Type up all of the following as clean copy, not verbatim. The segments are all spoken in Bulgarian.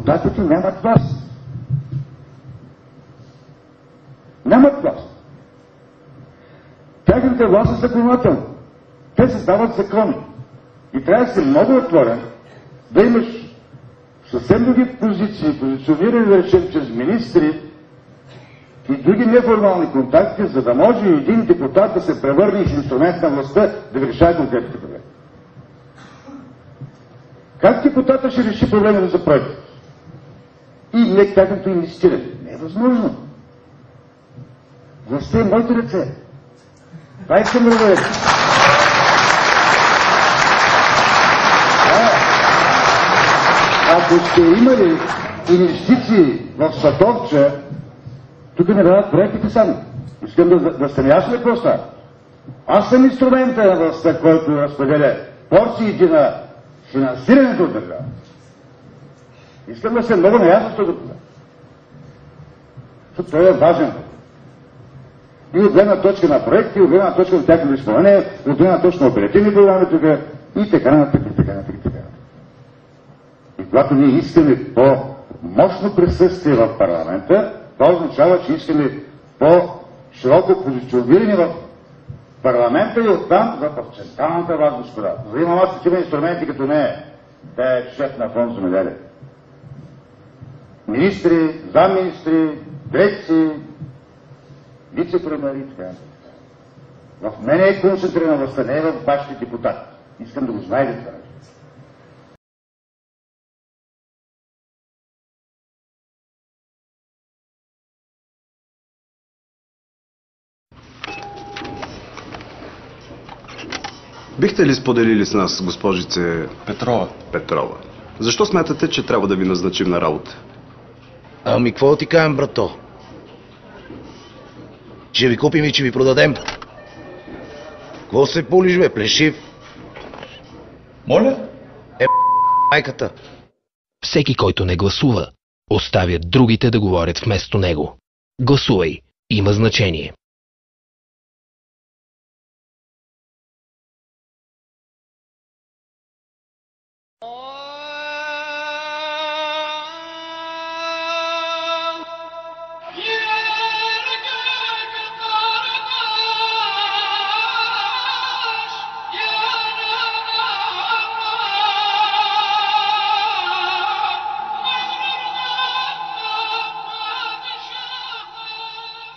депутатите нямат власт. Нямат власт. Тяхната власт е законодателна. Те създават закони. И трябва да си много отворен, да имаш съвсем други позиции, позиционирани, да речем, чрез министри и други неформални контакти, за да може един депутат да се превърне в инструмент на властта да решава конкретните проблеми. Как депутата ще реши проблемите за проекта? И не тяхното инвестиране. Не е възможно. Властта е моите ръце. Това искам да говоря. Ако сте имали инвестиции в Сатовча, тук не дават проектите сами. Искам да сте ясни какво става. Аз съм инструмента на властта, който разпределя порциите на финансирането от държава. Искам да се много наясно с това. Защото той е важен. И от гледна точка на проекти, от гледна точка на тяхното изпълнение, от гледна точка на оперативни програми тук и така нататък, и така нататък, и така нататък. И когато ние искаме по-мощно присъствие в парламента, това означава, че искаме по-широко позициониране в парламента и оттам в централната власт, господа. За да имам аз такива инструменти, като не да е шеф на фонд земеделие. Министри, замминистри, дирекции, вице-премиери и така. В мене е концентрирана властта, не е в вашите депутати. Искам да го знаете това. Бихте ли споделили с нас, госпожице Петрова? Защо смятате, че трябва да ви назначим на работа? Ами, какво ти кажем, брато? Ще ви купим и че ви продадем. Какво се пулиш, бе, плешив? Моля? Майката. Всеки, който не гласува, оставя другите да говорят вместо него. Гласувай. Има значение.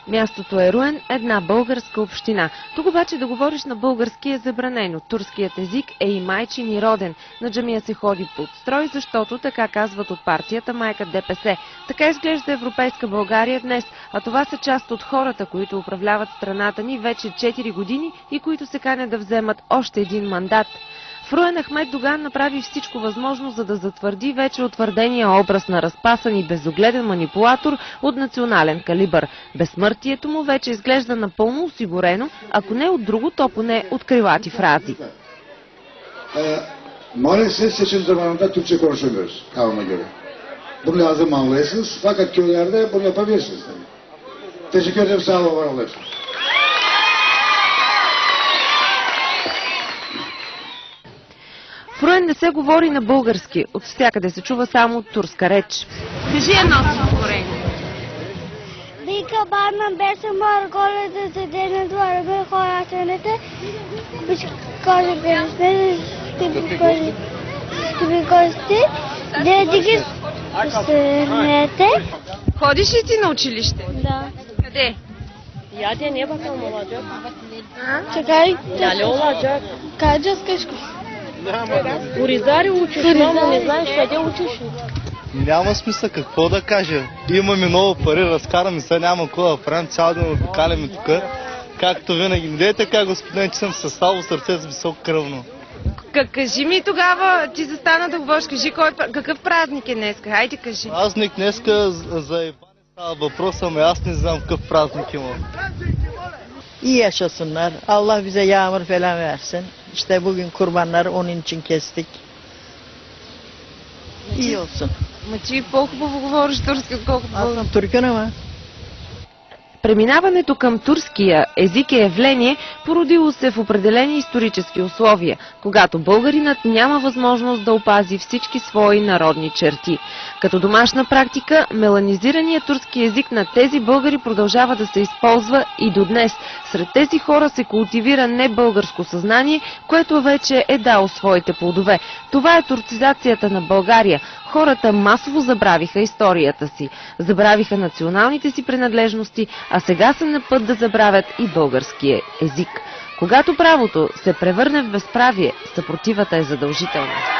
Мястото е Руен, една българска община. Тук обаче да говориш на български е забранено. Турският език е и майчин и роден. На джамия се ходи под строй, защото така казват от партията майка ДПС. Така изглежда европейска България днес, а това са част от хората, които управляват страната ни вече 4 години и които се канят да вземат още един мандат. В Руен Ахмед Доган направи всичко възможно, за да затвърди вече утвърдения образ на разпасан и безогледен манипулатор от национален калибър. Безсмъртието му вече изглежда напълно осигурено, ако не от друго, то поне от крилати фрази. Maalesef seçim zamanında Türkçe konuşamıyoruz kanuna göre. Bunu lazım anlayasınız. Fakat köylerde bunu yapabilirsiniz. Teşekkür ederim. Sağ olun. Var olun. В Руен не се говори на български, от всякъде се чува само турска реч. Кажи едно стихотворение. Вика барна беше марголе да се дене двора бе хората, бички каже пересне, скъпи гости, деди ги снете. Ходиш ли ти на училище? Да. Къде? Яде не bakalım olacak. Чакай. Дали olacak? Кажа скачко. У Ризари учиш, но не знаеш къде учиш. Няма смисъл, какво да кажа. Имаме много пари, разкараме се, няма какво да правим, цял ден обикаляме тук. Както винаги. Не така, господин, че съм със слабо сърце с високо кръвно. Кажи ми тогава, ти застана да говориш, кажи какъв празник е днеска, хайде кажи. Празник днеска за Иване става въпрос, ама аз не знам какъв празник има. İyi yaşasınlar. Allah bize yağmur falan versin. İşte bugün kurbanları onun için kestik. İyi olsun. Ма ти по-хубаво говориш турски, отколкото Аз съм туркин, ама. Преминаването към турския език е явление, породило се в определени исторически условия, когато българинът няма възможност да опази всички свои народни черти. Като домашна практика, меланизираният турски език на тези българи продължава да се използва и до днес. Сред тези хора се култивира небългарско съзнание, което вече е дало своите плодове. Това е турцизацията на България. Хората масово забравиха историята си, забравиха националните си принадлежности, а сега са на път да забравят и българския език. Когато правото се превърне в безправие, съпротивата е задължителна.